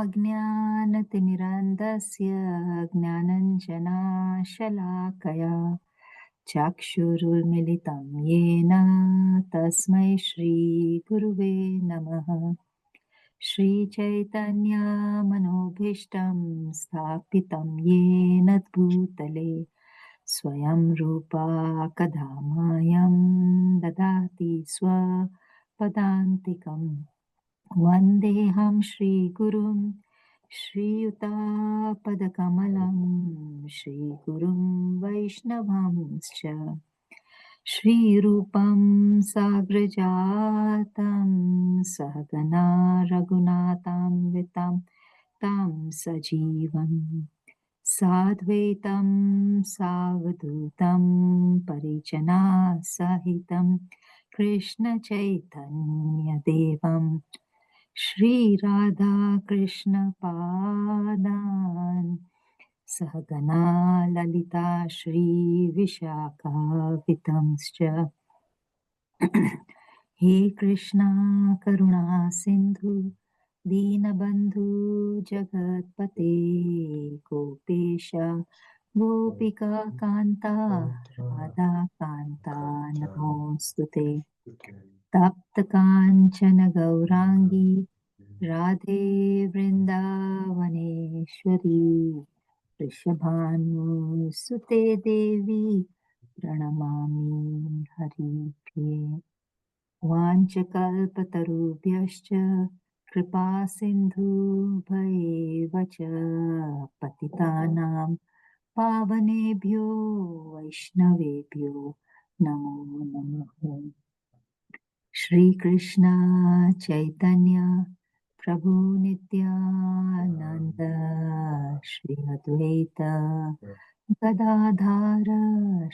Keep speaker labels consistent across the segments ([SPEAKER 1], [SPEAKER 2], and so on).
[SPEAKER 1] अज्ञानतिमिरान्धस्य ज्ञानञ्जनाशलाकया चक्षुरुन्मिलितं येन तस्मै श्रीगुरुवे नमः। श्रीचैतन्यमनोभीष्टं स्थापितं येन भूतले स्वयं रूपा कदा मायं ददाति स्वपदान्तिकम्। वन्देऽहं श्रीगुरुं श्रीयुतापदकमलं श्रीगुरुं वैष्णवांश्च श्रीरूपं साग्रजातं सहगना रघुनाथान्वितं तं सजीवं साद्वैतं सावधूतं परिजनसहितं कृष्णचैतन्यदेवं श्रीराधा कृष्णपादान् सहगना ललिता श्रीविशाखान्वितांश्च। हे कृष्णा करुणा सिन्धु दीनबन्धु जगत्पते गोपेश गोपिका कान्ता राधा कान्ता नमोऽस्तुते। तप्तकाञ्चन गौराङ्गी राधे वृन्दावनेश्वरी वृषभानुसुते देवी प्रणमामि हरिप्रिये। वाञ्छकल्पतरुभ्यश्च कृपा सिन्धुभ्येव च पतितानां पावनेभ्यो वैष्णवेभ्यो नमो नमः। श्रीकृष्ण चैतन्य प्रभु नित्यानंद श्री अद्वैत गदाधर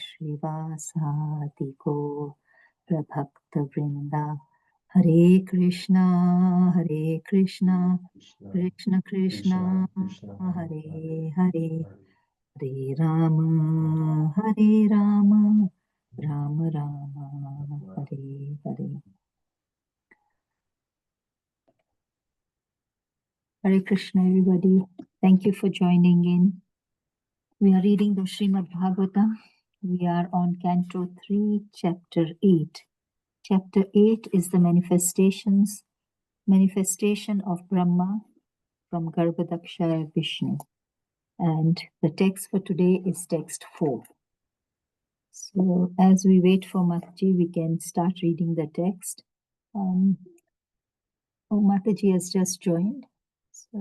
[SPEAKER 1] श्रीवासादि गौर प्रभक्त वृंदा। हरे कृष्णा कृष्ण कृष्ण हरे हरे, हरे Ram Ram Ram Hare Hare. Hare Krishna, everybody. Thank you for joining in. We are reading the Srimad Bhagavatam. We are on Canto 3, Chapter 8. Chapter 8 is the manifestation of Brahma from Garbhodaksha Vishnu. And the text for today is text 4. So as we wait for Mataji, we can start reading the text. Mataji has just joined. So,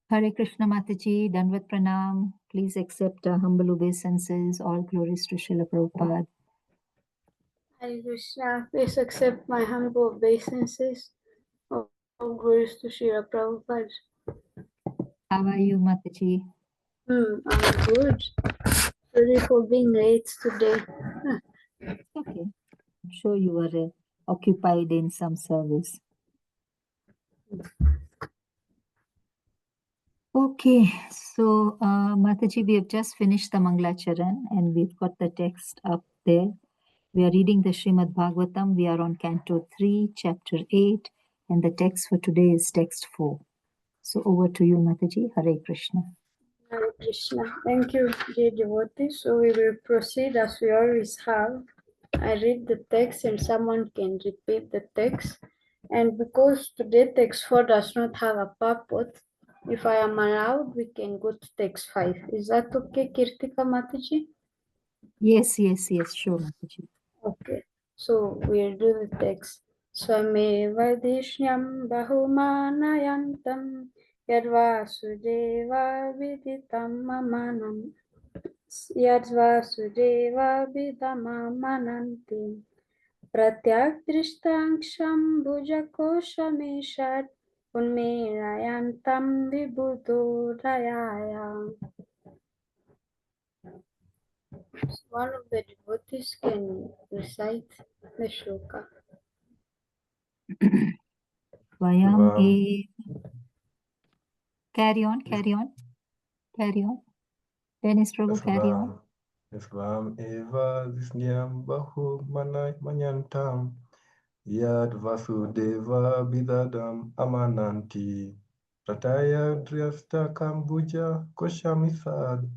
[SPEAKER 1] Hare Krishna Mataji, Danvat Pranam. Please accept our humble obeisances. All glories to Srila Prabhupada.
[SPEAKER 2] Hare Krishna, please accept my humble obeisances. All glories to Srila Prabhupada.
[SPEAKER 1] How are you, Mataji?
[SPEAKER 2] I'm good. Sorry for being late today.
[SPEAKER 1] Okay. I'm sure you were occupied in some service. Okay, so Mataji, we have just finished the Mangalacharan and we've got the text up there. We are reading the Srimad Bhagavatam. We are on Canto 3, Chapter 8, and the text for today is text 4. So over to you, Mataji. Hare Krishna.
[SPEAKER 2] Hare Krishna. Thank you, dear devotees. So we will proceed as we always have. I read the text and someone can repeat the text. And because today text 4 does not have a purport, if I am allowed, we can go to text 5. Is that okay, Kirtika Mataji?
[SPEAKER 1] Yes, sure, Mataji.
[SPEAKER 2] Okay, so we'll do the text. Swameva Dishyam Bahumanayantam Yadvasudeva Viditam Mamanam Yadvasudeva Vidamamananti Pratyak Drishtanksham Bhujakoshameshat Unmerayantam Vibhudodayaya. One of the devotees can recite the shloka.
[SPEAKER 1] Vayam Carry on. Dennis Prabhu, carry on.
[SPEAKER 3] Svam eva disnyam bahu manyantam Yad Vasudeva Bidadam Amananti Prataya Driasta Kambuja Koshamisad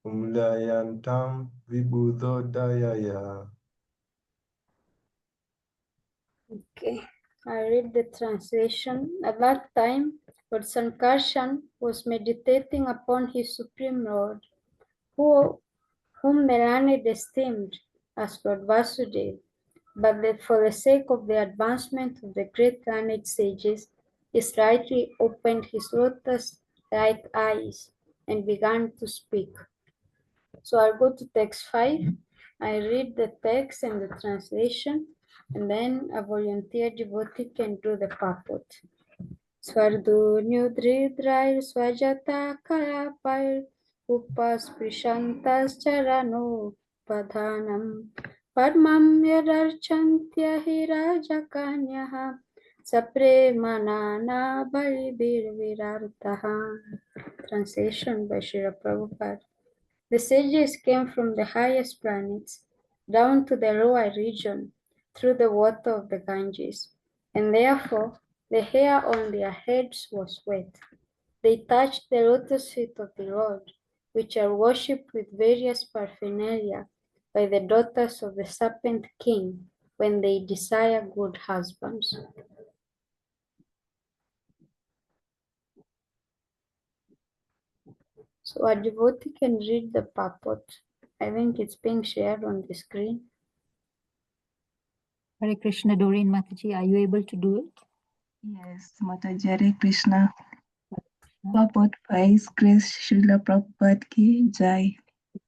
[SPEAKER 3] Umlayantam Vibudho Dayaya.
[SPEAKER 2] Okay, I read the translation. At that time, Lord Sankarshan was meditating upon his Supreme Lord, whom the learned esteemed as Lord Vasudeva, but that for the sake of the advancement of the great learned sages, he slightly opened his lotus-like eyes and began to speak. So I'll go to text 5. I read the text and the translation, and then a volunteer devotee can do the purport. Swardhunyudridrair swajata kalapair upasprishantas charano padhanam padmam yadarchantya hirajakanyaha sapremanana bharibirvirartaha. Translation by Srila Prabhupada. The sages came from the highest planets down to the lower region through the water of the Ganges, and therefore the hair on their heads was wet. They touched the lotus feet of the Lord, which are worshipped with various paraphernalia by the daughters of the serpent king when they desire good husbands. So a devotee can read the purport. I think it's being shared on the screen.
[SPEAKER 1] Hare Krishna, Doreen Mataji, are you able to do it?
[SPEAKER 4] Yes, Mataji. Hare Krishna. Purport by His Grace Srila Prabhupada Ki Jai.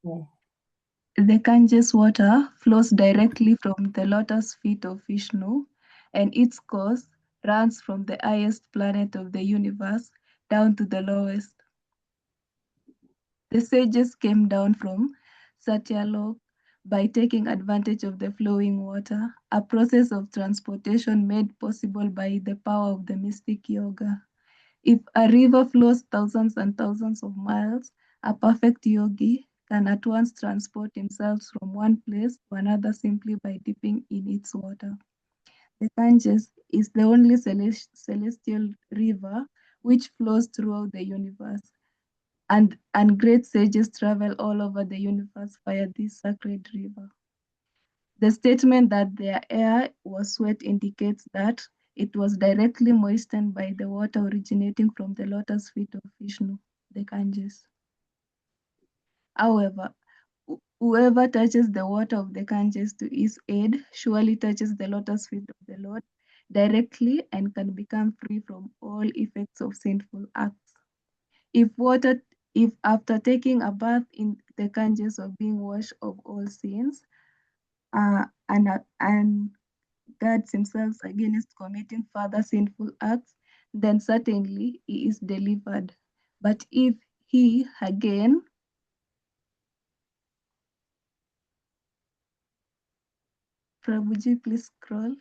[SPEAKER 1] Okay.
[SPEAKER 4] The Ganges water flows directly from the lotus feet of Vishnu, and its course runs from the highest planet of the universe down to the lowest. The sages came down from Satyalok by taking advantage of the flowing water, a process of transportation made possible by the power of the mystic yoga. If a river flows thousands and thousands of miles, a perfect yogi can at once transport himself from one place to another simply by dipping in its water. The Ganges is the only celestial river which flows throughout the universe, and great sages travel all over the universe via this sacred river. The statement that their air was sweat indicates that it was directly moistened by the water originating from the lotus feet of Vishnu, the Ganges. However, whoever touches the water of the Ganges to his aid surely touches the lotus feet of the Lord directly and can become free from all effects of sinful acts. If after taking a bath in the Ganges of being washed of all sins, and guards himself against committing further sinful acts, then certainly he is delivered. But if he again Prabhuji, please scroll.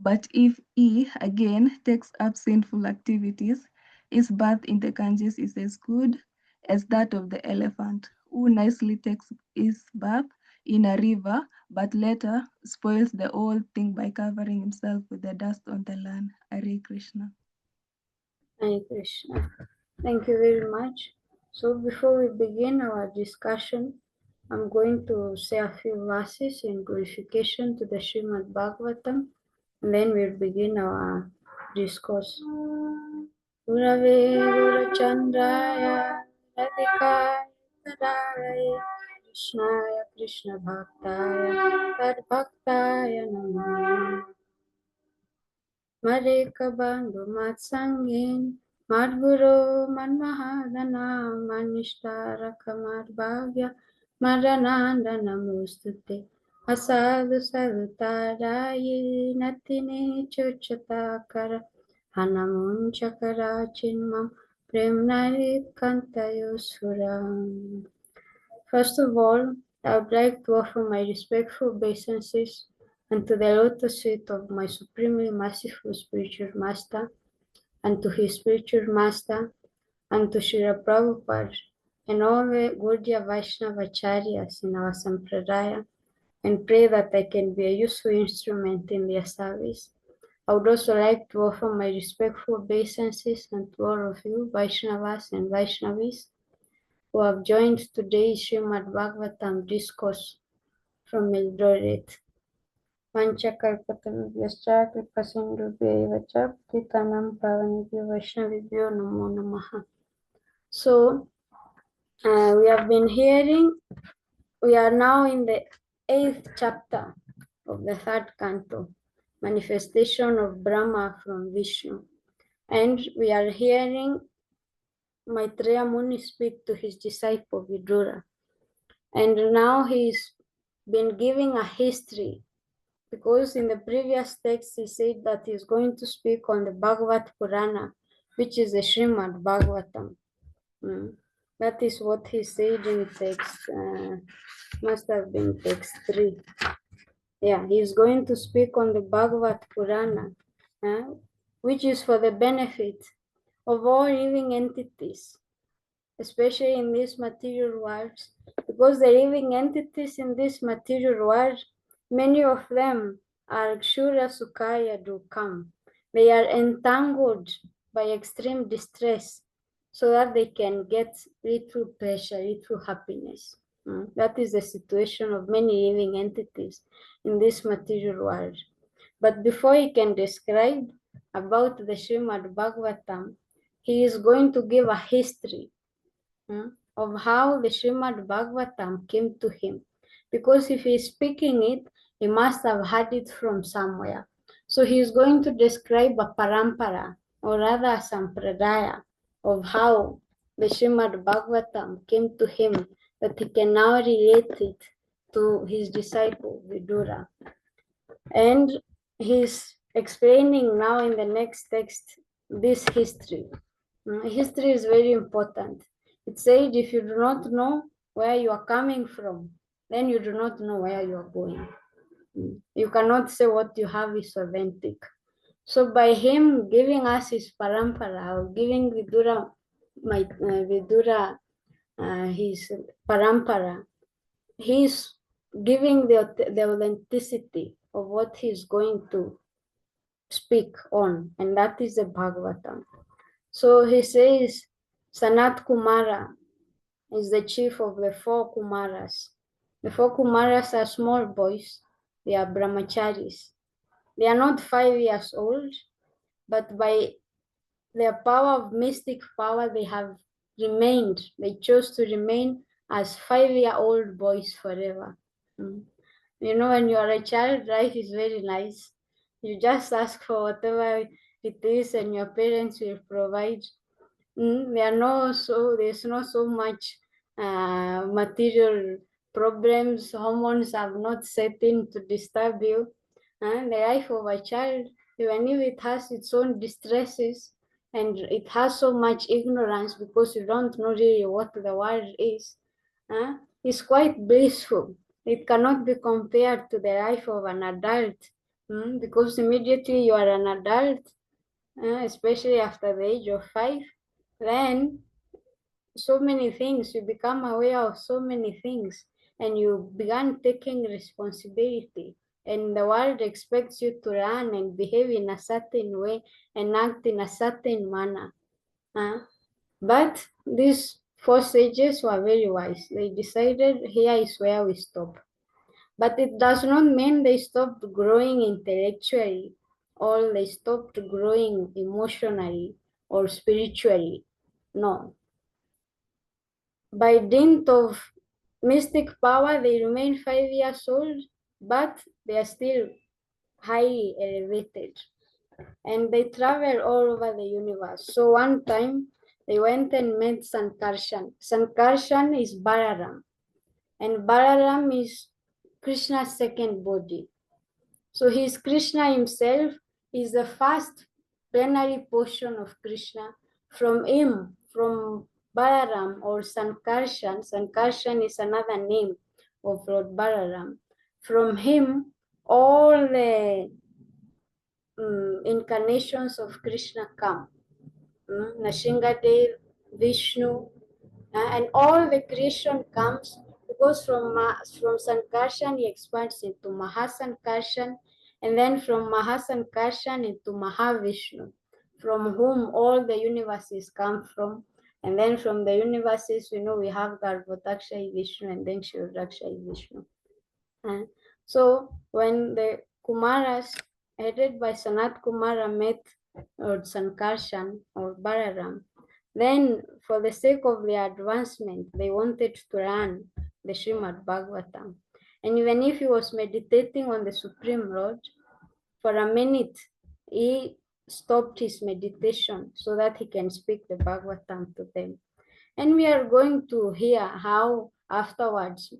[SPEAKER 4] But if he again takes up sinful activities, his birth in the Ganges is as good as that of the elephant, who nicely takes his bath in a river, but later spoils the whole thing by covering himself with the dust on the land. Hare Krishna.
[SPEAKER 2] Hare Krishna. Thank you very much. So before we begin our discussion, I'm going to say a few verses in glorification to the Srimad Bhagavatam, and then we'll begin our discourse. Gurave Gurachandraya Radhikaya Tadaraye Krishnaya Krishna Bhaktaya Tadbhaktaya Namah Mareka Bandhu Matsangin Madguru Manmahadana Manishtara Kamar Bhagya Marananda Namostute Asadu Sadutaraye Natine Chochatakara Hanamun Chakara Chinmam Premnari Kantayo Suram. First of all, I would like to offer my respectful obeisances unto the lotus feet of my supremely merciful spiritual master, and to his spiritual master, and to Srila Prabhupada, and all the Gaudiya Vaishnava Acharyas in our Sampradaya, and pray that I can be a useful instrument in their service. I would also like to offer my respectful obeisances to all of you, Vaishnavas and Vaishnavis, who have joined today's Srimad Bhagavatam discourse from Eldoret. Vanchakalpatarubhyascha kripasindubhya cha patitanam pavanebhyo Vaishnavibhyo namo namaha. So, we have been hearing, we are now in the 8th chapter of the 3rd canto, Manifestation of Brahma from Vishnu. And we are hearing Maitreya Muni speak to his disciple Vidura. And now he's been giving a history, because in the previous text he said that he's going to speak on the Bhagavat Purana, which is the Srimad Bhagavatam. That is what he said in text, must have been text 3. Yeah, he's going to speak on the Bhagavat Purana, which is for the benefit of all living entities, especially in this material world, because the living entities in this material world, many of them are Kshura Sukhaya Dukam. They are entangled by extreme distress so that they can get little pleasure, little happiness. That is the situation of many living entities in this material world. But before he can describe about the Srimad Bhagavatam, he is going to give a history of how the Srimad Bhagavatam came to him. Because if he is speaking it, he must have heard it from somewhere. So he is going to describe a parampara, or rather a sampradaya, of how the Srimad Bhagavatam came to him, that he can now relate it to his disciple Vidura. And he's explaining now in the next text this history. History is very important. It said if you do not know where you are coming from, then you do not know where you are going. You cannot say what you have is authentic. So by him giving us his parampara, or giving Vidura, his parampara, he's giving the authenticity of what he's going to speak on, and that is the Bhagavatam. So he says Sanat Kumara is the chief of the 4 Kumaras. The 4 Kumaras are small boys. They are brahmacharis. They are not 5 years old, but by their power of mystic power, they have remained. They chose to remain as 5-year-old boys forever. You know, when you are a child, life is very nice. You just ask for whatever it is, and your parents will provide. There's not so much material problems. Hormones have not set in to disturb you. The life of a child, even if it has its own distresses, and it has so much ignorance because you don't know really what the world is, it's quite blissful. It cannot be compared to the life of an adult, because immediately you are an adult, especially after the age of 5, then so many things, you become aware of so many things, and you began taking responsibility, and the world expects you to run and behave in a certain way and act in a certain manner. But these 4 sages were very wise. They decided here is where we stop. But it does not mean they stopped growing intellectually, or they stopped growing emotionally or spiritually. No. By dint of mystic power, they remain 5 years old, but they are still highly elevated. And they travel all over the universe. So one time, they went and met Sankarshan. Sankarshan is Balaram, and Balaram is Krishna's second body. So he is Krishna himself, is the first plenary portion of Krishna. From him, from Balaram or Sankarshan, Sankarshan is another name of Lord Balaram. From him, all the incarnations of Krishna come. Nashingadev, Vishnu, and all the creation comes because from Sankarshan he expands into Mahasankarshan, and then from Mahasankarshan into Mahavishnu, from whom all the universes come from. And then from the universes, we know we have Garbhodakshayi Vishnu and then Shirodakshayi Vishnu. And so when the Kumaras, headed by Sanat Kumara, met Sankarshan or Balaram, then for the sake of their advancement, they wanted to learn the Srimad Bhagavatam. And even if he was meditating on the Supreme Lord, for a minute, he stopped his meditation so that he can speak the Bhagavatam to them. And we are going to hear how afterwards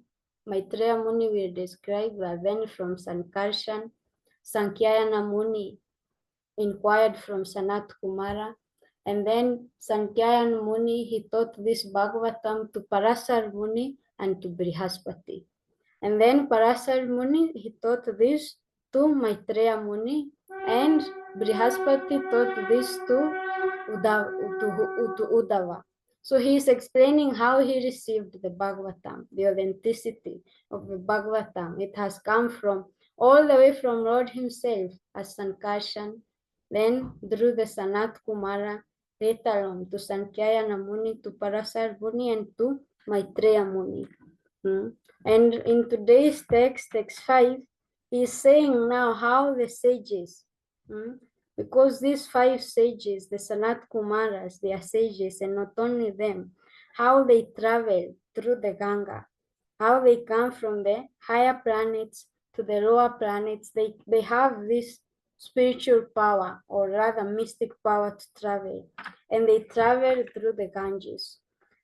[SPEAKER 2] Maitreya Muni will describe that then from Sankarshan, Sankyayana Muni inquired from Sanat Kumara, and then Sankyayana Muni, he taught this Bhagavatam to Parasar Muni and to Brihaspati. And then Parasar Muni, he taught this to Maitreya Muni, and Brihaspati taught this to Uddhava. So he is explaining how he received the Bhagavatam, the authenticity of the Bhagavatam. It has come from all the way from Lord himself as Sankarshan, then through the Sanat Kumara, later on to Sankyayana Muni, to Parasar Muni, and to Maitreya Muni. And in today's text, text 5, he is saying now how the sages, because these 5 sages, the Sanat Kumaras, they are sages, and not only them, how they travel through the Ganga, how they come from the higher planets to the lower planets. They have this spiritual power, or rather mystic power, to travel, and they travel through the Ganges.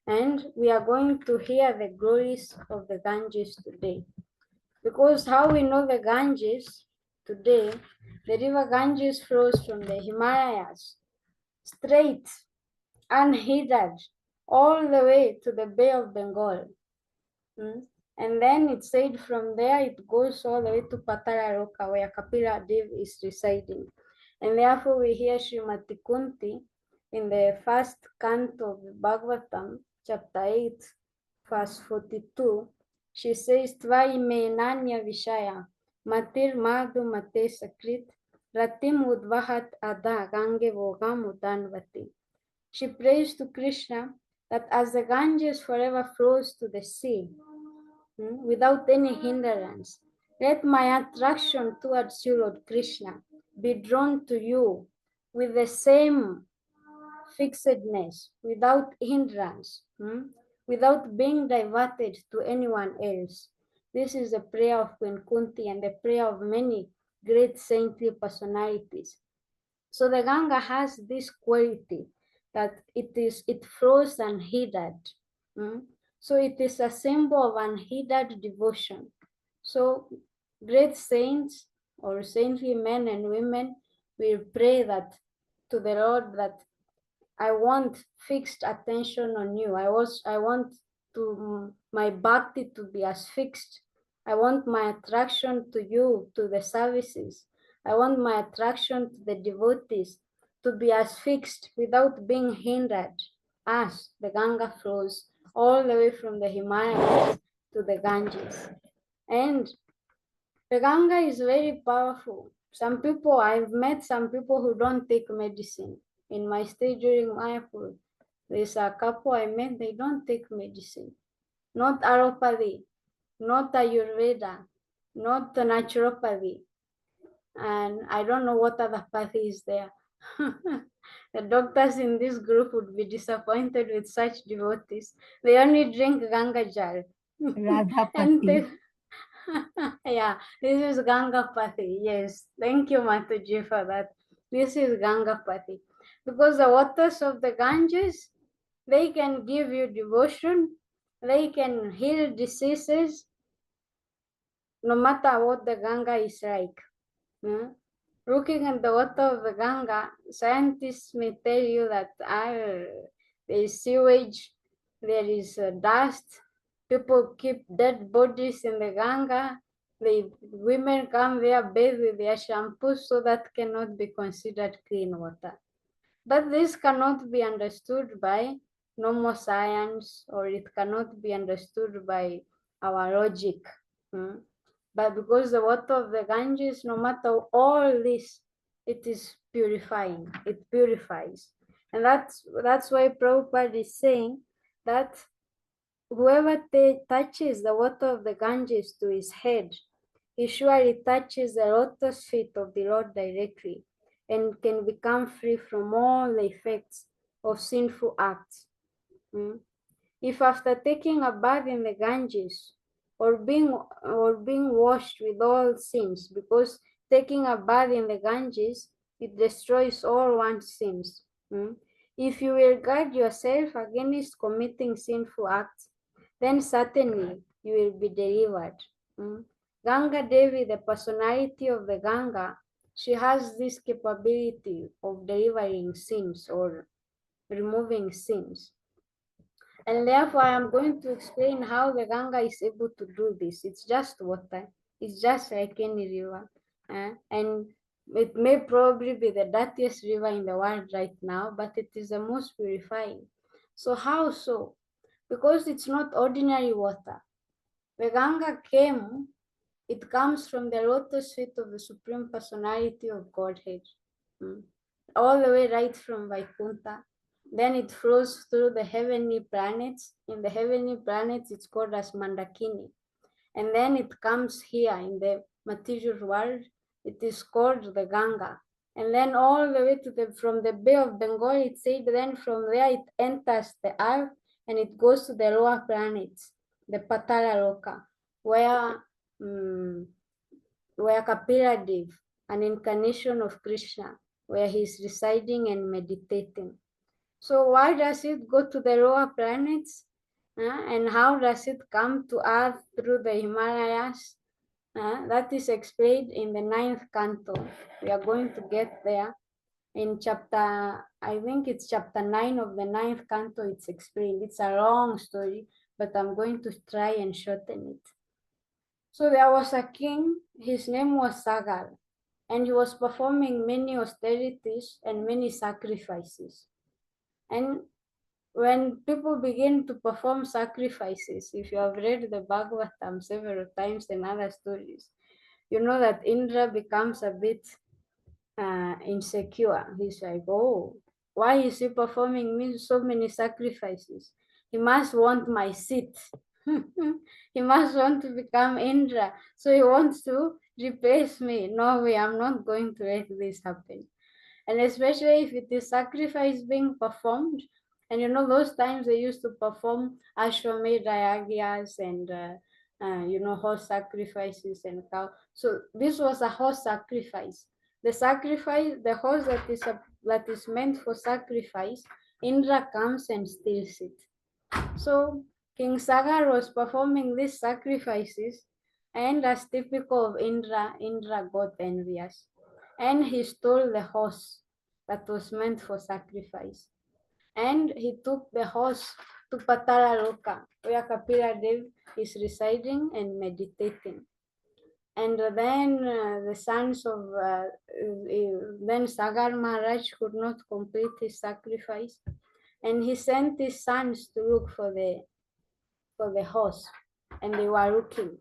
[SPEAKER 2] And we are going to hear the glories of the Ganges today. Because how we know the Ganges today, the river Ganges flows from the Himalayas, straight, unhindered, all the way to the Bay of Bengal. And then it said from there, it goes all the way to Patalaroka, where Kapila Dev is residing. And therefore we hear Srimati Kunti in the first canto of the Bhagavatam, chapter 8, verse 42, she says, Tvaime nanya vishaya, matir madhu mate sakrit, ratim udvahat adha gange vogam udanvati. She prays to Krishna that as the Ganges forever flows to the sea, without any hindrance, let my attraction towards you, Lord Krishna, be drawn to you with the same fixedness, without hindrance, without being diverted to anyone else. This is the prayer of Queen Kunti and the prayer of many great saintly personalities. So the Ganga has this quality that it flows unhindered. So it is a symbol of unhindered devotion. So great saints or saintly men and women will pray that to the Lord that I want fixed attention on you. I want to my bhakti to be as fixed. I want my attraction to you, to the services. I want my attraction to the devotees to be as fixed without being hindered as the Ganga flows all the way from the Himalayas to the Ganges. And the Ganga is very powerful. I've met some people who don't take medicine. In my stay during Mayapur, there's a couple I met, they don't take medicine. Not allopathy, not Ayurveda, not naturopathy. And I don't know what other path is there. The doctors in this group would be disappointed with such devotees. They only drink Ganga Jal.
[SPEAKER 1] Radhapati.
[SPEAKER 2] Yeah, this is Gangapati. Yes, thank you, Mataji, for that. This is Gangapati. Because the waters of the Ganges, they can give you devotion, they can heal diseases, no matter what the Ganga is like. Looking at the water of the Ganga, scientists may tell you that there is sewage, there is dust, people keep dead bodies in the Ganga, women come there, bathe with their shampoos, so that cannot be considered clean water. But this cannot be understood by normal science, or it cannot be understood by our logic. But because the water of the Ganges, no matter all this, it is purifying. It purifies. And that's why Prabhupada is saying that whoever touches the water of the Ganges to his head, he surely touches the lotus feet of the Lord directly and can become free from all the effects of sinful acts. If after taking a bath in the Ganges or being washed with all sins, because taking a bath in the Ganges, it destroys all one's sins. If you will guard yourself against committing sinful acts, then certainly you will be delivered. Ganga Devi, the personality of the Ganga, she has this capability of delivering sins or removing sins. And therefore, I am going to explain how the Ganga is able to do this. It's just water. It's just like any river. And it may probably be the dirtiest river in the world right now, but it is the most purifying. So how so? Because it's not ordinary water. The Ganga it comes from the lotus feet of the Supreme Personality of Godhead. All the way right from Vaikuntha. Then it flows through the heavenly planets. In the heavenly planets, it's called as Mandakini. And then it comes here in the material world. It is called the Ganga. And then all the way to from the Bay of Bengal, it said then from there it enters the earth and it goes to the lower planets, the Patala Loka, where Kapila Dev, an incarnation of Krishna, where he is residing and meditating. So why does it go to the lower planets? And how does it come to Earth through the Himalayas? That is explained in the 9th canto. We are going to get there. In chapter, I think it's chapter 9 of the 9th canto, it's explained. It's a long story, but I'm going to try and shorten it. So there was a king, his name was Sagar, and he was performing many austerities and many sacrifices. And when people begin to perform sacrifices, if you have read the Bhagavatam several times and other stories, you know that Indra becomes a bit insecure. He's like, oh, why is he performing so many sacrifices? He must want my seat. He must want to become Indra. So he wants to replace me. No way, I'm not going to let this happen. And especially if it is sacrifice being performed, and you know, those times they used to perform Ashwamedha yagyas and horse sacrifices and cow. So this was a horse sacrifice. The horse that is meant for sacrifice, Indra comes and steals it. So King Sagar was performing these sacrifices, and as typical of Indra got envious, and he stole the horse that was meant for sacrifice. And he took the horse to Patala Loka, where Kapila Dev is residing and meditating. And then the sons of then Sagar Maharaj could not complete his sacrifice, and he sent his sons to look for the horse, and they were looking.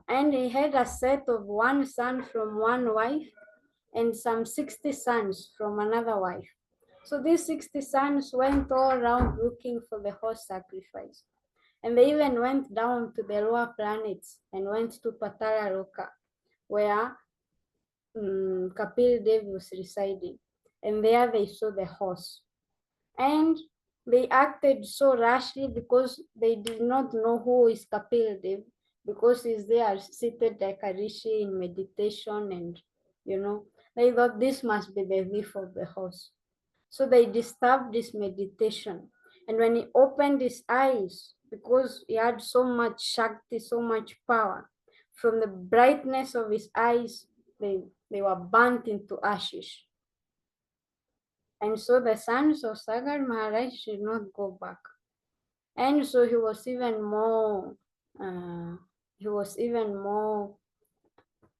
[SPEAKER 2] And he had a set of one son from one wife and some 60 sons from another wife. So these 60 sons went all around looking for the horse sacrifice. And they even went down to the lower planets and went to Patala Loka, where Kapil Dev was residing. And there they saw the horse. And they acted so rashly because they did not know who is Kapil Dev, because he's there seated like a rishi in meditation, and they thought this must be the thief of the horse. So they disturbed his meditation. And when he opened his eyes, because he had so much Shakti, so much power, from the brightness of his eyes, they were burnt into ashes. And so the sons of Sagar Maharaj did not go back. And so he was even more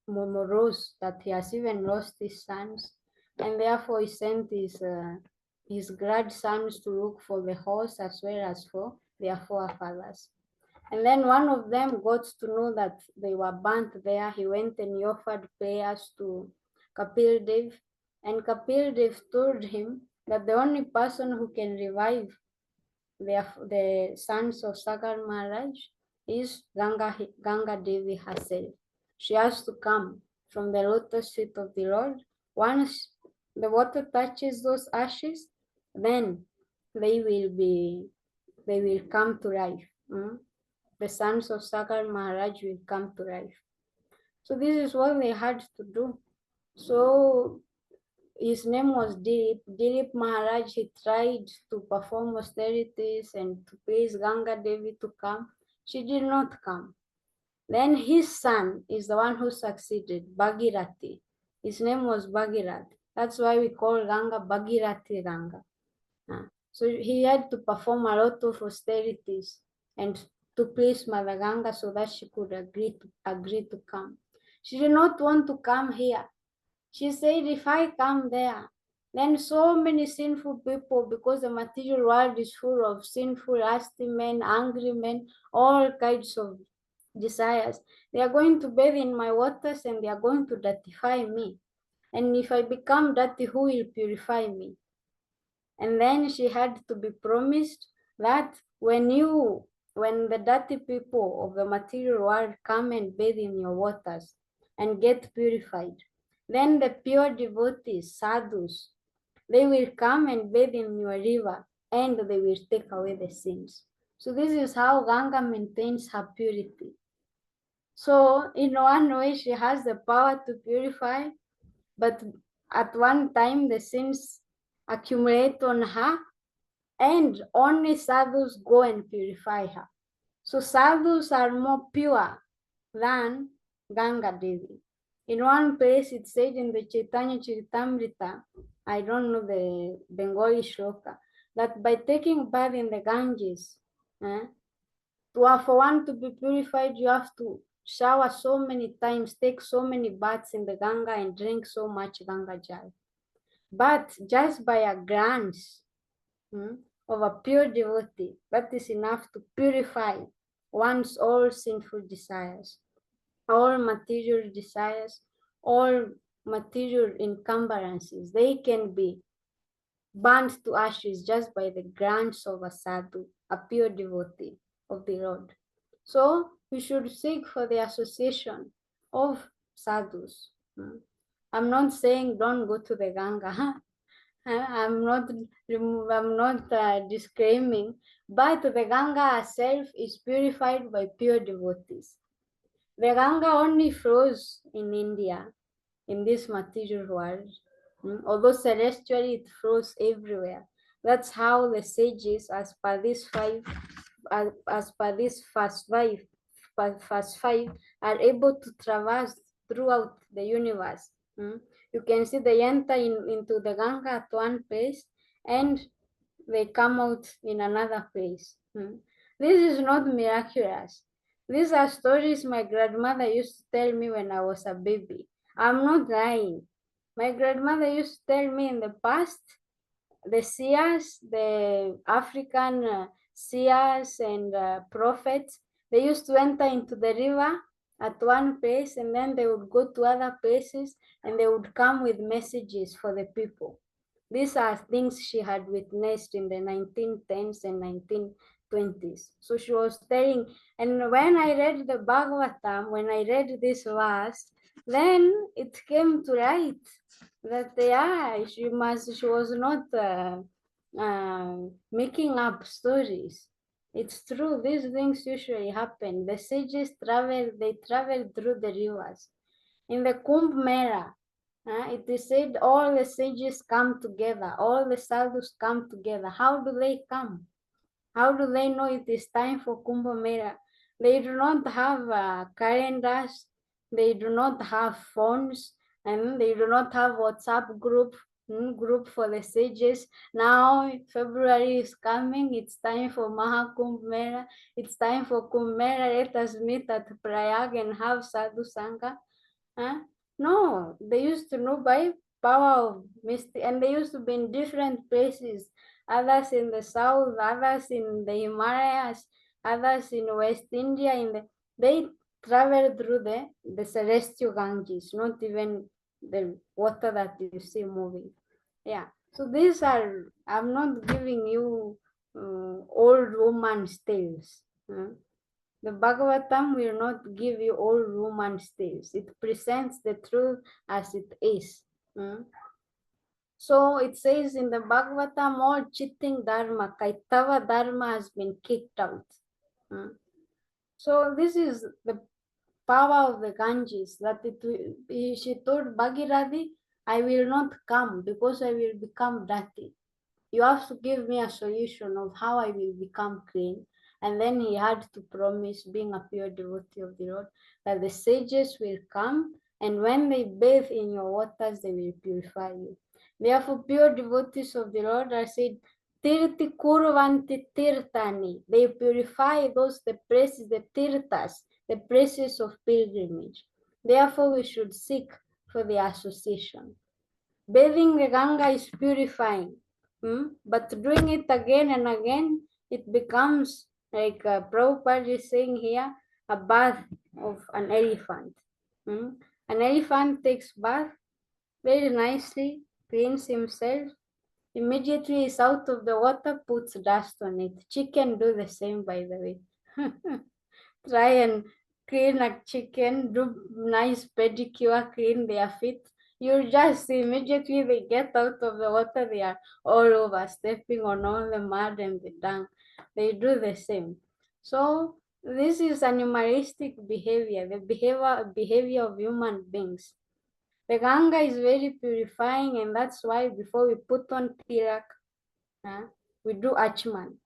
[SPEAKER 2] morose that he has even lost his sons. And therefore he sent his grandsons to look for the horse as well as for their forefathers. And then one of them got to know that they were burnt there. He went and he offered prayers to Kapil Dev. And Kapil Dev told him that the only person who can revive the sons of Sakar Maharaj is Ganga Devi herself. She has to come from the lotus feet of the Lord. Once the water touches those ashes, then they will come to life. The sons of Sakar Maharaj will come to life. So this is what they had to do. So his name was Dilip. Dilip Maharaj, he tried to perform austerities and to please Ganga Devi to come. She did not come. Then his son is the one who succeeded, Bhagirathi. His name was Bhagirath. That's why we call Ganga Bhagirathi Ganga. So he had to perform a lot of austerities and to please Mother Ganga so that she could agree to come. She did not want to come here. She said, if I come there, then so many sinful people, because the material world is full of sinful, nasty men, angry men, all kinds of desires. They are going to bathe in my waters and they are going to dirtify me. And if I become dirty, who will purify me? And then she had to be promised that when the dirty people of the material world come and bathe in your waters and get purified, then the pure devotees, sadhus, they will come and bathe in your river and they will take away the sins. So this is how Ganga maintains her purity. So in one way, she has the power to purify, but at one time the sins accumulate on her and only sadhus go and purify her. So sadhus are more pure than Ganga Devi. In one place it said in the Chaitanya Charitamrita, I don't know the Bengali shloka, that by taking bath in the Ganges, for one to be purified, you have to shower so many times, take so many baths in the Ganga and drink so much Ganga Jal. But just by a glance of a pure devotee, that is enough to purify one's all sinful desires, all material desires, all material encumbrances. They can be burnt to ashes just by the glance of a sadhu, a pure devotee of the Lord. So we should seek for the association of sadhus. I'm not saying don't go to the Ganga. I'm not disclaiming, but the Ganga herself is purified by pure devotees. The Ganga only flows in India, in this material world. Although celestially it flows everywhere. That's how the sages, as per this first five, are able to traverse throughout the universe. You can see they enter into the Ganga at one place and they come out in another place. This is not miraculous. These are stories my grandmother used to tell me when I was a baby. I'm not lying. My grandmother used to tell me in the past, the seers, the African seers and prophets, they used to enter into the river at one place and then they would go to other places and they would come with messages for the people. These are things she had witnessed in the 1910s and 1920s. So she was telling, and when I read the Bhagavatam, when I read this verse, then it came to light that she was not making up stories. It's true, these things usually happen. The sages travel through the rivers. In the Kumbh Mela, it is said all the sages come together, all the sadhus come together. How do they come? How do they know it is time for Kumbh Mela? They do not have calendars, they do not have phones, and they do not have WhatsApp group for the sages. Now February is coming, it's time for Mahakumbh Mela, it's time for Kumbh Mela, let us meet at Prayag and have Sadhu Sangha. No, they used to know by power of mystic, and they used to be in different places, others in the south, others in the Himalayas, others in West India, they travel through the celestial Ganges, not even the water that you see moving. Yeah. So these are, I'm not giving you old romance tales. The Bhagavatam will not give you old romance tales. It presents the truth as it is. So it says in the Bhagavatam, all cheating dharma, Kaitava dharma has been kicked out. So this is the power of the Ganges, that she told Bhagirathi, I will not come because I will become dirty. You have to give me a solution of how I will become clean. And then he had to promise, being a pure devotee of the Lord, that the sages will come, and when they bathe in your waters, they will purify you. Therefore, pure devotees of the Lord are said, Tirti kurvanti tirtani. They purify those, the places, the tirtas, the places of pilgrimage. Therefore, we should seek for the association. Bathing the Ganga is purifying, but doing it again and again, it becomes like Prabhupada is saying here, a bath of an elephant. An elephant takes bath very nicely, cleans himself, immediately is out of the water, puts dust on it. Chicken do the same, by the way. Try and clean a chicken, do nice pedicure, clean their feet. You just see immediately they get out of the water, they are all over, stepping on all the mud and the dung. They do the same. So this is animalistic behavior, the behavior of human beings. The Ganga is very purifying, and that's why before we put on tirak, we do achman.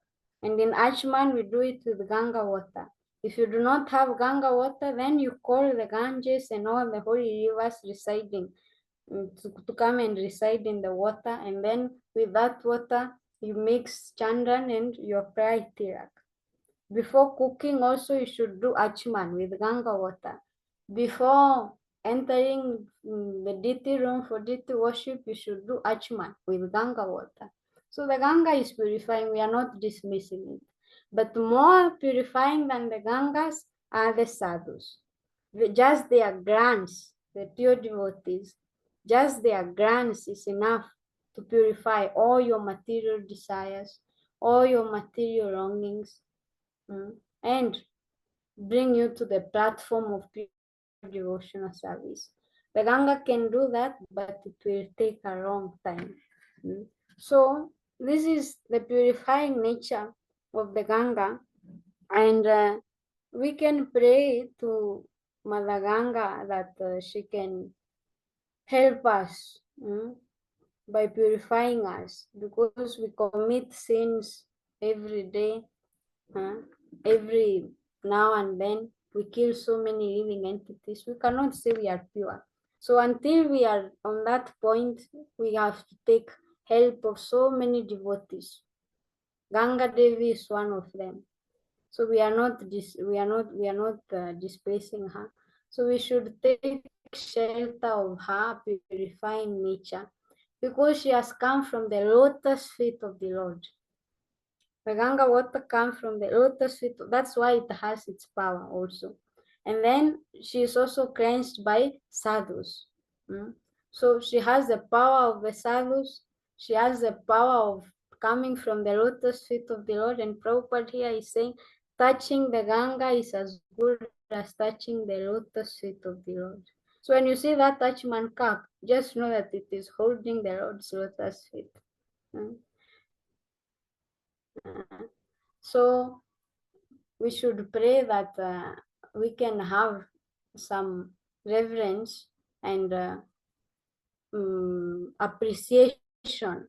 [SPEAKER 2] And in achman, we do it with Ganga water. If you do not have Ganga water, then you call the Ganges and all the holy rivers residing to come and reside in the water. And then with that water, you mix chandan and you apply tirak. Before cooking also, you should do achman with Ganga water. Before entering the deity room for deity worship, you should do achman with Ganga water. So the Ganga is purifying, we are not dismissing it. But more purifying than the Gangas are the sadhus. Just their glance, the pure devotees, just their glance is enough to purify all your material desires, all your material longings, and bring you to the platform of pure devotional service. The Ganga can do that, but it will take a long time. So this is the purifying nature of the Ganga, and we can pray to Mother Ganga that she can help us by purifying us, because we commit sins every day, every now and then. We kill so many living entities. We cannot say we are pure. So until we are on that point, we have to take help of so many devotees. Ganga Devi is one of them. So we are not displacing her. So we should take shelter of her purifying nature, because she has come from the lotus feet of the Lord. The Ganga water comes from the lotus feet. That's why it has its power also. And then she is also cleansed by sadhus. So she has the power of the sadhus. She has the power of coming from the lotus feet of the Lord. And Prabhupada here is saying, touching the Ganga is as good as touching the lotus feet of the Lord. So when you see that Achman cup, just know that it is holding the Lord's lotus feet. So we should pray that we can have some reverence and appreciation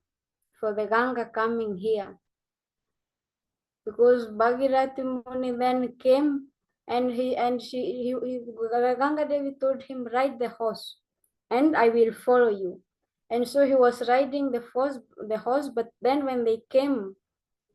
[SPEAKER 2] for the Ganga coming here, because Bhagirathi Muni then came, and the Ganga Devi told him, ride the horse and I will follow you. And so he was riding the horse, but then when they came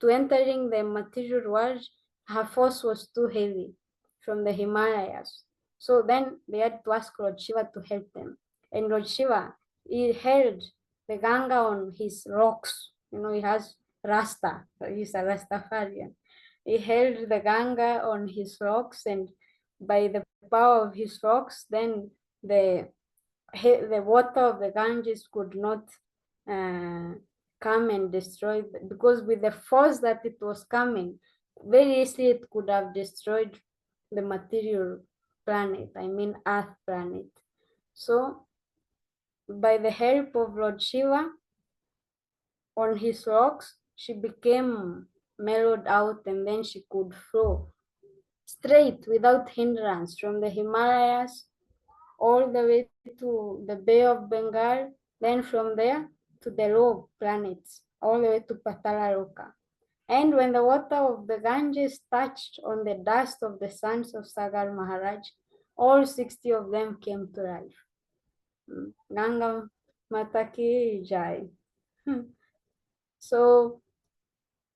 [SPEAKER 2] to entering the material world, her force was too heavy from the Himalayas. So then they had to ask Lord Shiva to help them. And Lord Shiva, he held the Ganga on his rocks. He has Rasta, he's a Rastafarian. he held the Ganga on his rocks, and by the power of his rocks, then the water of the Ganges could not come and destroy, because with the force that it was coming, very easily it could have destroyed the material planet, I mean Earth planet. So by the help of Lord Shiva on his rocks, she became mellowed out, and then she could flow straight without hindrance from the Himalayas all the way to the Bay of Bengal, then from there to the low planets, all the way to Patala. And when the water of the Ganges touched on the dust of the sons of Sagar Maharaj, all 60 of them came to life. Ganga Mata ki jai. So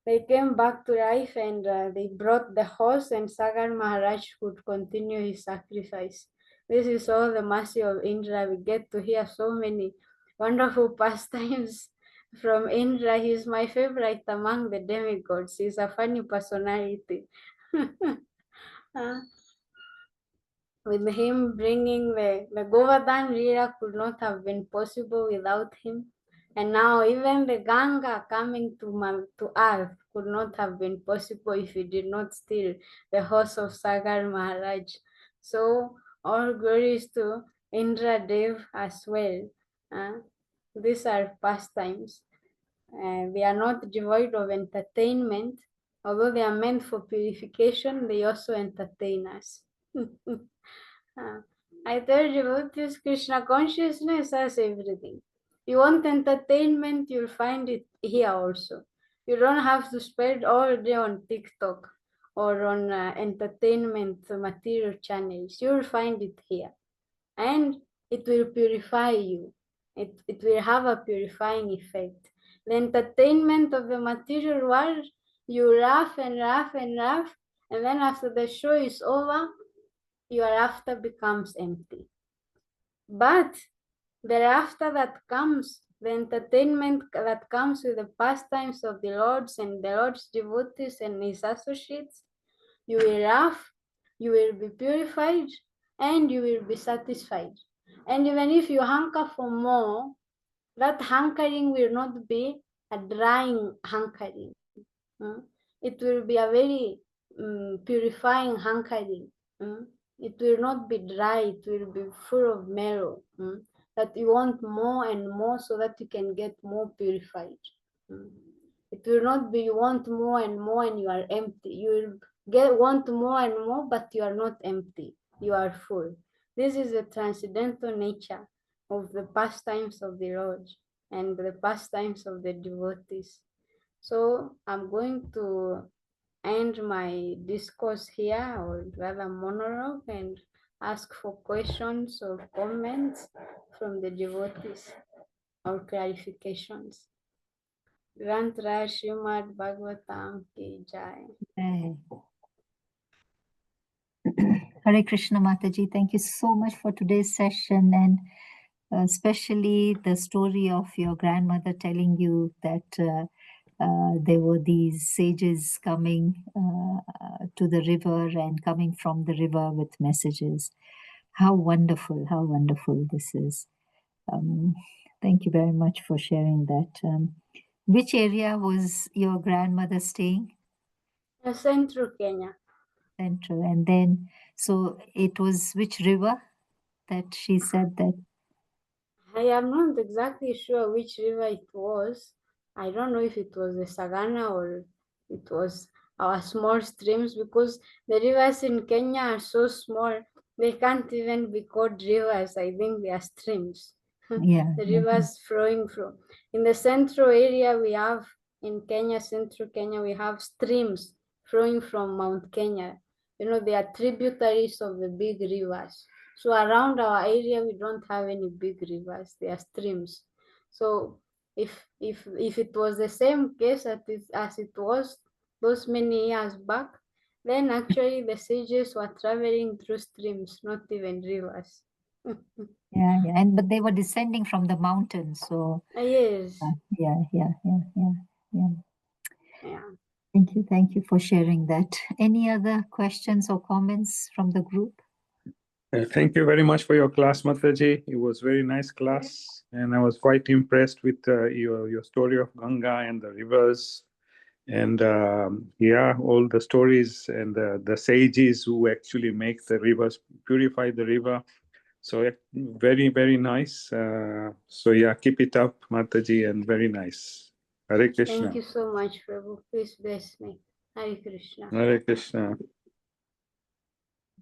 [SPEAKER 2] they came back to life, and they brought the horse, and Sagar Maharaj could continue his sacrifice. This is all the mercy of Indra. We get to hear so many wonderful pastimes from Indra. He's my favorite among the demigods. He's a funny personality. With him bringing the Govardhan Lila could not have been possible without him. And now even the Ganga coming to earth could not have been possible if he did not steal the horse of Sagar Maharaj. So all glories to Indra Dev as well. These are pastimes. They are not devoid of entertainment. Although they are meant for purification, they also entertain us. I told you about this Krishna consciousness as everything. You want entertainment, you'll find it here also. You don't have to spend all day on TikTok or on entertainment material channels. You'll find it here. And it will purify you. It will have a purifying effect. The entertainment of the material world, you laugh and laugh and laugh, and then after the show is over, your laughter becomes empty. But the laughter that comes, the entertainment that comes with the pastimes of the Lord's and the Lord's devotees and his associates, you will laugh, you will be purified, and you will be satisfied. And even if you hanker for more, that hankering will not be a drying hankering. It will be a very purifying hankering. It will not be dry, it will be full of marrow. That you want more and more so that you can get more purified. It will not be you want more and more and you are empty. You will want more and more, but you are not empty. You are full. This is the transcendental nature of the pastimes of the Lord and the pastimes of the devotees. So I'm going to end my discourse here, or rather monologue, and ask for questions or comments from the devotees or clarifications. Grant Raj Srimad Bhagavatam ki jai.
[SPEAKER 1] Hare Krishna Mataji, thank you so much for today's session, and especially the story of your grandmother telling you that there were these sages coming to the river and coming from the river with messages. How wonderful this is. Thank you very much for sharing that. Which area was your grandmother staying?
[SPEAKER 2] Central Kenya.
[SPEAKER 1] Central. And then, so it was which river that she said that?
[SPEAKER 2] I am not exactly sure which river it was. I don't know if it was the Sagana or it was our small streams, because the rivers in Kenya are so small, they can't even be called rivers. I think they are streams.
[SPEAKER 1] Yeah.
[SPEAKER 2] The rivers flowing from. In the central area we have, in Kenya, central Kenya, we have streams flowing from Mount Kenya. You know, they are tributaries of the big rivers. So around our area, we don't have any big rivers, they are streams. So if it was the same case as it was those many years back, then actually the sages were traveling through streams, not even rivers.
[SPEAKER 1] Yeah, and but they were descending from the mountains, so
[SPEAKER 2] Yes.
[SPEAKER 1] yeah.
[SPEAKER 2] Yeah.
[SPEAKER 1] Thank you for sharing that. Any other questions or comments from the group?
[SPEAKER 5] Thank you very much for your class, Mataji. It was very nice class, and I was quite impressed with your story of Ganga and the rivers, and yeah, all the stories and the sages who actually make the rivers, purify the river. So very, very nice. So yeah, keep it up, Mataji, and very nice. Hare Krishna.
[SPEAKER 2] Thank you so much, Prabhu. Please bless me. Hare Krishna.
[SPEAKER 5] Hare Krishna.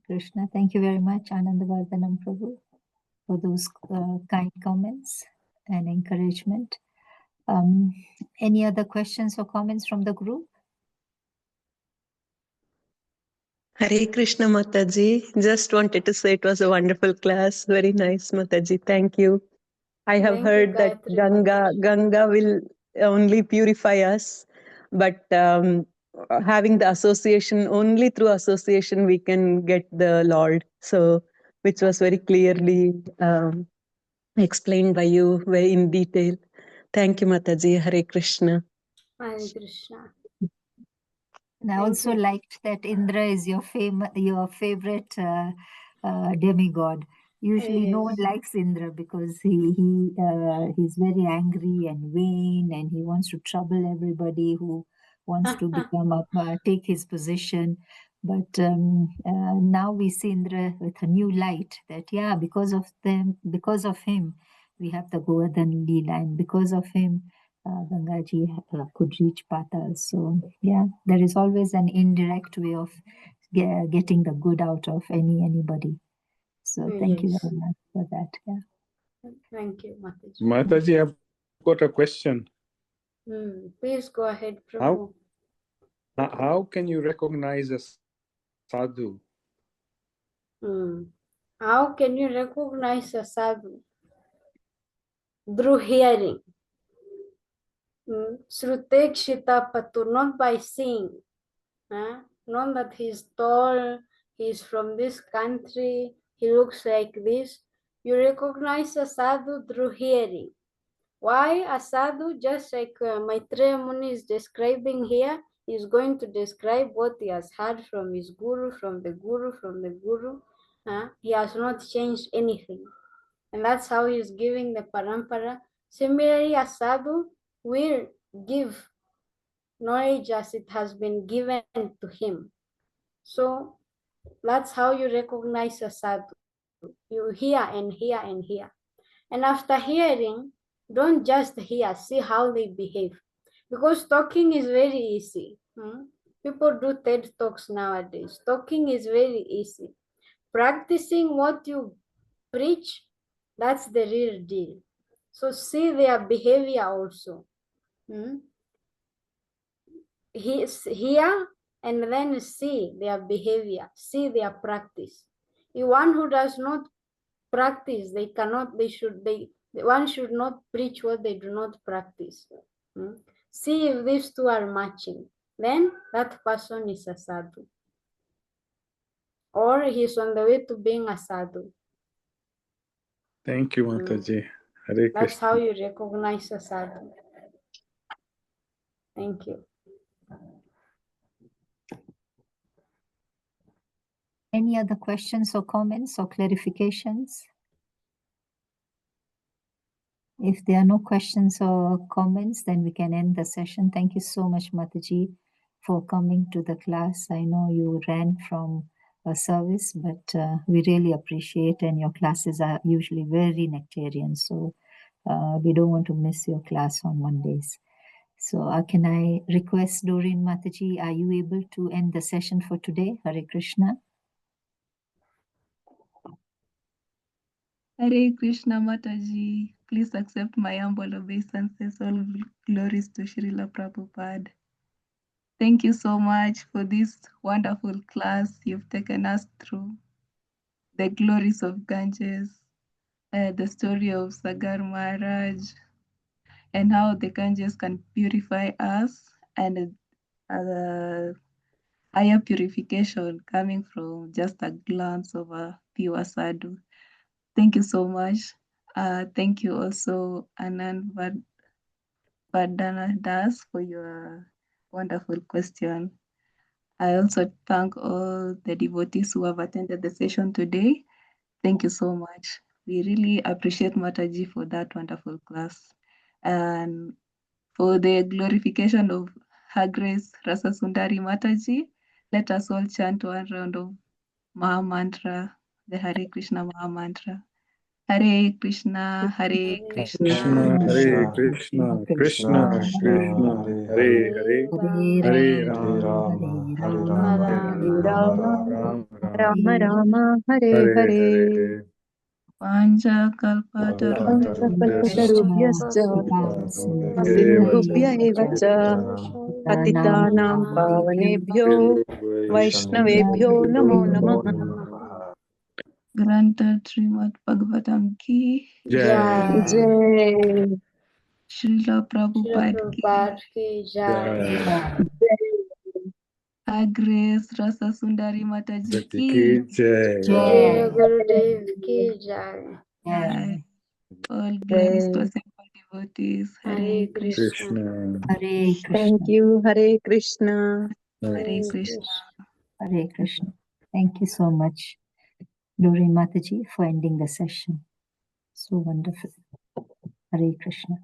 [SPEAKER 1] Krishna, thank you very much, Anandavardhanam Prabhu, for those kind comments and encouragement. Any other questions or comments from the group?
[SPEAKER 6] Hare Krishna Mataji. Just wanted to say it was a wonderful class. Very nice, Mataji. Thank you. I have
[SPEAKER 2] Thank you,
[SPEAKER 6] heard that
[SPEAKER 2] Gayatri
[SPEAKER 6] Ganga will only purify us, but having the association, only through association we can get the Lord. So, which was very clearly explained by you very in detail. Thank you, Mataji. Hare Krishna.
[SPEAKER 2] Hare Krishna.
[SPEAKER 1] And I
[SPEAKER 2] Thank
[SPEAKER 1] also
[SPEAKER 2] you.
[SPEAKER 1] liked that Indra is your favorite demigod. Usually, no one
[SPEAKER 2] Yes.
[SPEAKER 1] likes Indra because he's very angry and vain, and he wants to trouble everybody who wants to take his position. But now we see Indra with a new light. That because of him, we have the Govardhan Leela, and because of him, Gangaji could reach Patal. So there is always an indirect way of getting the good out of anybody. So thank you
[SPEAKER 2] Yes.
[SPEAKER 1] very much for that.
[SPEAKER 2] Thank you, Mataji.
[SPEAKER 5] Mataji, I've got a question.
[SPEAKER 2] Please go ahead, Prabhu.
[SPEAKER 5] How can you recognize a sadhu?
[SPEAKER 2] How can you recognize a sadhu? Through hearing. Srutekshita patu, not by seeing. Not that he's tall, he's from this country, he looks like this. You recognize a sadhu through hearing. Why a sadhu? Just like Maitreya Muni is describing here, he's going to describe what he has heard from his guru, from the guru, from the guru. He has not changed anything. And that's how he's giving the parampara. Similarly, a sadhu will give knowledge as it has been given to him. So that's how you recognize a sadhu. You hear and hear and hear. And after hearing, don't just hear, see how they behave. Because talking is very easy. People do TED Talks nowadays. Talking is very easy. Practicing what you preach, that's the real deal. So see their behavior also. Hear and then see their behavior, see their practice. The one who does not practice, one should not preach what they do not practice. See if these two are matching. Then that person is a sadhu. Or he's on the way to being a sadhu.
[SPEAKER 5] Thank you, Mataji. Hare
[SPEAKER 2] That's
[SPEAKER 5] Krishna.
[SPEAKER 2] how you recognize a sadhu. Thank you.
[SPEAKER 1] Any other questions or comments or clarifications? If there are no questions or comments, then we can end the session. Thank you so much, Mataji, for coming to the class. I know you ran from a service, but we really appreciate, and your classes are usually very nectarian. So we don't want to miss your class on Mondays. So can I request Doreen Mataji, are you able to end the session for today? Hare Krishna.
[SPEAKER 4] Hare Krishna Mataji. Please accept my humble obeisances. All glories to Srila Prabhupada. Thank you so much for this wonderful class you've taken us through. The glories of Ganges, the story of Sagar Maharaj, and how the Ganges can purify us, and higher purification coming from just a glance of a pure sadhu. Thank you so much. Thank you also, Anand Vardana Das, for your wonderful question. I also thank all the devotees who have attended the session today. Thank you so much. We really appreciate Mataji for that wonderful class. And for the glorification of Her Grace Rasa Sundari Mataji, let us all chant one round of Maha Mantra, the Hare Krishna Maha Mantra. Hare Krishna, Hare Krishna,
[SPEAKER 5] Krishna, Hare Krishna, Krishna, Krishna, Hare Hare, Hare Ram,
[SPEAKER 3] Hare
[SPEAKER 1] Rama,
[SPEAKER 3] Rama,
[SPEAKER 5] Ram,
[SPEAKER 3] Rama
[SPEAKER 5] Ram,
[SPEAKER 6] Rama Rama Hare
[SPEAKER 5] Hare
[SPEAKER 6] Hare
[SPEAKER 5] Hare.
[SPEAKER 4] Vanja Kalpataru.
[SPEAKER 6] Kalpatarubhyascha Sindhubhya eva cha Patitanam Pavanebhyo Vaishnavebhyo Namo Namaha.
[SPEAKER 4] Granted Srimad Bhagavatam ki,
[SPEAKER 5] Jai.
[SPEAKER 6] Jai.
[SPEAKER 4] Srila
[SPEAKER 2] Srila
[SPEAKER 4] Prabhupada ki,
[SPEAKER 2] Prabhupada ki jai.
[SPEAKER 4] Her Grace Rasa Sundari Mataji
[SPEAKER 5] Jai
[SPEAKER 4] ki.
[SPEAKER 5] ki jai.
[SPEAKER 2] Srila Gurudev ki jai.
[SPEAKER 4] Jai. All glories to assembled devotees.
[SPEAKER 2] Hare
[SPEAKER 4] Hare Krishna.
[SPEAKER 2] Krishna.
[SPEAKER 5] Krishna.
[SPEAKER 1] Hare Krishna.
[SPEAKER 6] Thank you. Hare Krishna.
[SPEAKER 4] Hare Krishna.
[SPEAKER 1] Hare Krishna. Thank you so much, Doreen Mataji, for ending the session. So wonderful. Hare Krishna.